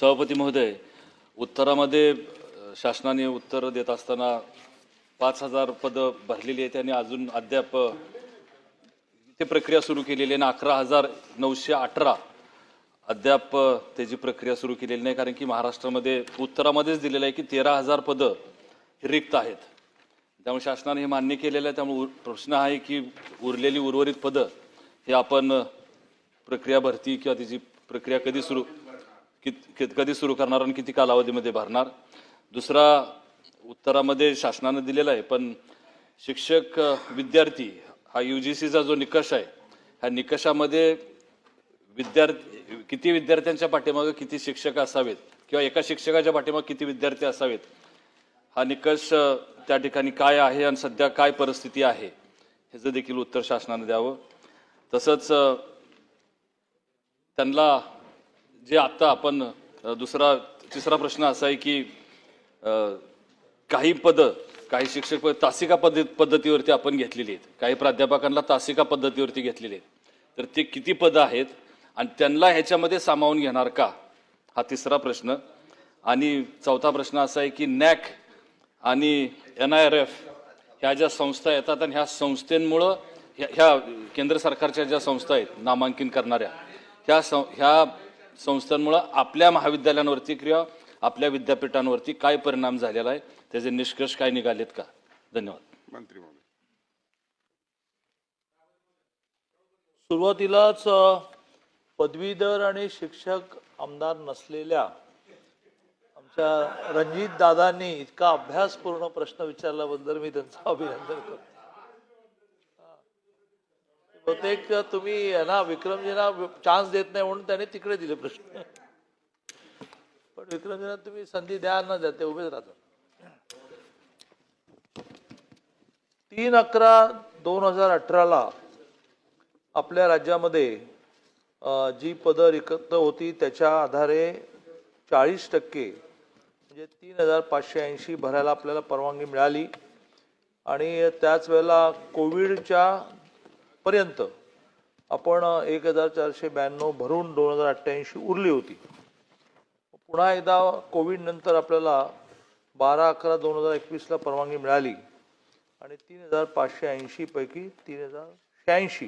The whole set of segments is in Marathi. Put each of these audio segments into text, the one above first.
सभापती महोदय, उत्तरामध्ये शासनाने उत्तर देत असताना 5,000 पदं भरलेली आहेत आणि अजून अद्याप ते प्रक्रिया सुरू केलेली आहे. 11,918 अद्याप त्याची प्रक्रिया सुरू केलेली नाही, कारण की महाराष्ट्रामध्ये उत्तरामध्येच दिलेलं आहे की 13,000 पदं रिक्त आहेत. त्यामुळे शासनाने हे मान्य केलेलं आहे. त्यामुळे प्रश्न आहे की उरलेली उर्वरित पदं हे आपण प्रक्रिया भरती किंवा त्याची प्रक्रिया कधी सुरू करणार आणि किती कालावधीमध्ये भरणार. दुसरा, उत्तरामध्ये शासनाने दिलेला आहे, पण शिक्षक विद्यार्थी हा UGCचा जो निकष आहे, ह्या निकषामध्ये किती विद्यार्थ्यांच्या पाठीमागे किती शिक्षक असावेत किंवा एका शिक्षकाच्या पाठीमागे किती विद्यार्थी असावेत, हा निकष त्या ठिकाणी काय आहे आणि सध्या काय परिस्थिती आहे ह्याचं देखील उत्तर शासनाने द्यावं. तसंच त्यांना जे आता आपण तिसरा प्रश्न असा आहे की काही शिक्षक पद तासिका पद्धतीवरती आपण घेतलेली आहेत, काही प्राध्यापकांना तासिका पद्धतीवरती घेतलेली आहेत. तर ते किती पदं आहेत आणि त्यांना ह्याच्यामध्ये सामावून घेणार का, हा तिसरा प्रश्न. आणि चौथा प्रश्न असा आहे की NAC आणि NIRF ह्या ज्या संस्था येतात आणि ह्या संस्थेंमुळं ह्या केंद्र सरकारच्या ज्या संस्था आहेत नामांकन करणाऱ्या, ह्या संस्थांमुळं आपल्या महाविद्यालयांवरती किंवा आपल्या विद्यापीठांवरती काय परिणाम झालेला आहे, त्याचे निष्कर्ष काय निघालेत का? धन्यवाद. मंत्री महोदय. सुरुवातीलाच पदवीधर आणि शिक्षक आमदार नसलेल्या आमच्या रणजित दादांनी इतका अभ्यासपूर्ण प्रश्न विचारल्याबद्दल मी त्यांचं अभिनंदन करतो. बहुतेक तुम्ही ना विक्रमजींना चान्स देत नाही म्हणून त्याने तिकडे दिले प्रश्न, पण विक्रमजींना तुम्ही संधी द्या ना द्या, ते उभेच राहतात. 3/11/2018 आपल्या राज्यामध्ये जी पदं रिक्त होती त्याच्या आधारे 40% म्हणजे 3,580 भरायला आपल्याला परवानगी मिळाली. आणि त्याच वेळेला कोविडच्या पर्यंत आपण 1,492 भरून 2,088 उरली होती. पुन्हा एकदा कोविड नंतर आपल्याला 12/11/2021 परवानगी मिळाली आणि 3,580 पैकी 3,086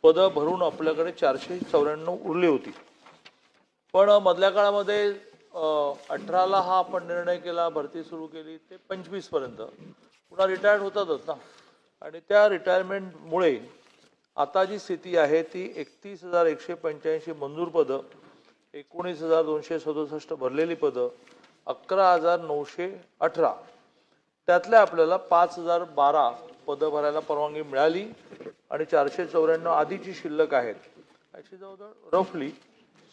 पदं भरून आपल्याकडे 494 उरली होती. पण मधल्या काळामध्ये 18ला हा आपण निर्णय केला, भरती सुरू केली, ते 25 पर्यंत पुन्हा रिटायर्ड होतातच ना. आणि त्या रिटायरमेंटमुळे आता जी स्थिती आहे ती 31,185 मंजूर पदं, 19,267 भरलेली पदं, 11,918 त्यातल्या आपल्याला 5,012 पदं भरायला परवानगी मिळाली आणि 494 आधीची शिल्लक आहेत. अशी जवळजवळ रफली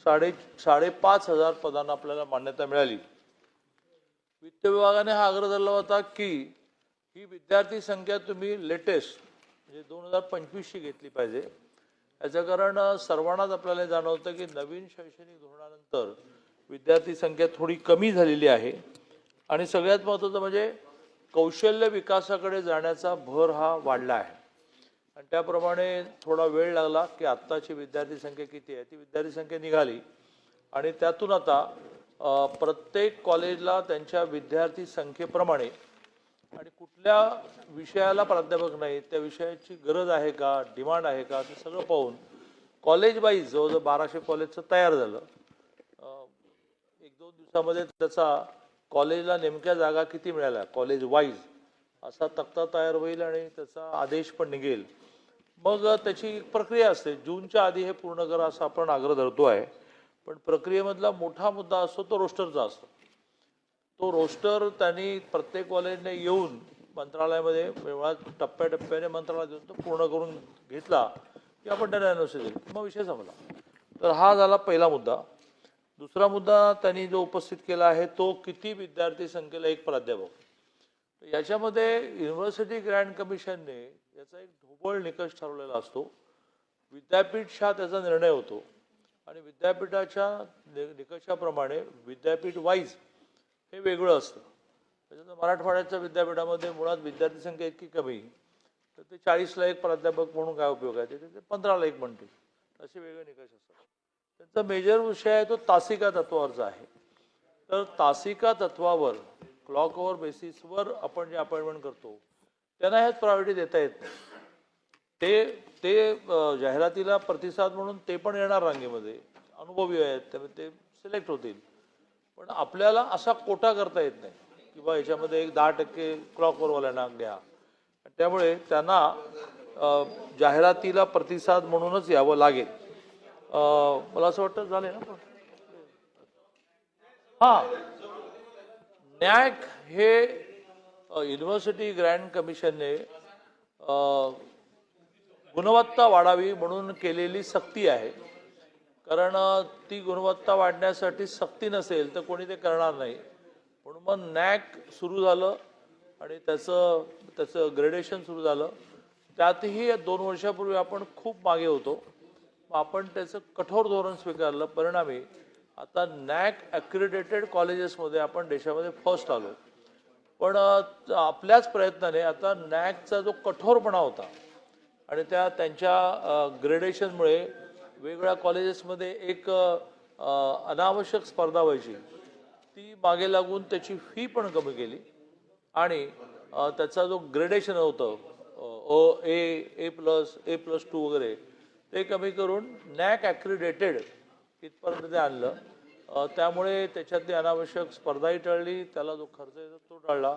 5,500 पदांना आपल्याला मान्यता मिळाली. वित्त विभागाने हा आग्रह धरला होता की ही विद्यार्थी संख्या तुम्ही लेटेस्ट म्हणजे 2025ची घेतली पाहिजे. याचं कारण सर्वांनाच आपल्याला जाणवतं की नवीन शैक्षणिक धोरणानंतर विद्यार्थी संख्या थोडी कमी झालेली आहे आणि सगळ्यात महत्त्वाचं म्हणजे कौशल्य विकासाकडे जाण्याचा भर हा वाढला आहे. आणि त्याप्रमाणे थोडा वेळ लागला की आत्ताची विद्यार्थी संख्या किती आहे ती विद्यार्थी संख्या निघाली आणि त्यातून आता प्रत्येक कॉलेजला त्यांच्या विद्यार्थी संख्येप्रमाणे आणि कुठल्या विषयाला प्राध्यापक नाही त्या विषयाची गरज आहे का, डिमांड आहे का, ते सगळं पाहून कॉलेज वाईज जवळजवळ 1200 कॉलेजचं तयार झालं. 1-2 दिवसामध्ये त्याचा कॉलेजला नेमक्या जागा किती मिळाल्या कॉलेज वाईज असा तक्ता तयार होईल आणि त्याचा आदेश पण निघेल. मग त्याची प्रक्रिया असते. जूनच्या आधी हे पूर्ण करा असा आपण आग्रह धरतो आहे. पण प्रक्रियेमधला मोठा मुद्दा असतो तो रोस्टरचा असतो. तो रोस्टर त्यांनी प्रत्येक कॉलेजने येऊन मंत्रालयामध्ये वेगळ्या टप्प्याटप्प्याने मंत्रालयात येऊन तो पूर्ण करून घेतला की आपण त्यांना एनओसी दिली, मग विषय संपला. तर हा झाला पहिला मुद्दा. दुसरा मुद्दा त्यांनी जो उपस्थित केला आहे तो किती विद्यार्थी संख्येला एक प्राध्यापक. याच्यामध्ये युनिव्हर्सिटी ग्रँट कमिशनने याचा एक ढोबळ निकष ठरवलेला असतो. विद्यापीठशा त्याचा निर्णय होतो आणि विद्यापीठाच्या निकषाप्रमाणे विद्यापीठ वाईज हे वेगळं असतं. त्याच्यात मराठवाड्याच्या विद्यापीठामध्ये मुळात विद्यार्थी संख्या इतकी कमी तर ते 40ला एक प्राध्यापक म्हणून काय उपयोग आहे, ते 15ला एक म्हणतील, असे वेगळे निकष असतात. त्यांचा मेजर विषय आहे तो तासिका तत्वावरचा आहे. तर तासिका तत्वावर क्लॉक ओव्हर बेसिसवर आपण जे अपॉइंटमेंट करतो त्यांना ह्यात प्रायोरिटी देता येत नाही. ते ते जाहिरातीला प्रतिसाद म्हणून ते पण येणार रांगेमध्ये, अनुभवी आहेत त्यामुळे ते सिलेक्ट होतील. पण आपल्याला असा कोटा करता येत नाही की बा याच्यामध्ये एक 10% क्लॉक ओव्हरवाल्यांना द्या. त्यामुळे त्यांना जाहिरातीला प्रतिसाद म्हणूनच यावं लागेल. मला असं वाटतं झाले ना. पण हां, नॅक हे युनिव्हर्सिटी ग्रँट कमिशनने गुणवत्ता वाढावी म्हणून केलेली सक्ती आहे. कारण ती गुणवत्ता वाढण्यासाठी सक्ती नसेल तर कोणी ते करणार नाही. म्हणून मग नॅक सुरू झालं आणि त्याचं ग्रेडेशन सुरू झालं. त्यातही 2 वर्षापूर्वी आपण खूप मागे होतो. मग आपण त्याचं कठोर धोरण स्वीकारलं. परिणामी आता नॅक ॲक्रिडेटेड कॉलेजेसमध्ये आपण देशामध्ये फर्स्ट आलो. पण आपल्याच प्रयत्नाने आता नॅकचा जो कठोरपणा होता आणि त्यांच्या ग्रेडेशनमुळे वेगवेगळ्या कॉलेजेसमध्ये एक अनावश्यक स्पर्धा व्हायची, ती मागे लागून त्याची फी पण कमी केली आणि त्याचा जो ग्रेडेशन होतं A+, A+2 वगैरे ते कमी करून नॅक ॲक्रिडेटेड इथपर्यंत ते आणलं. त्यामुळे त्याच्यातली अनावश्यक स्पर्धाही टळली, त्याला जो खर्च येतो तो टळला.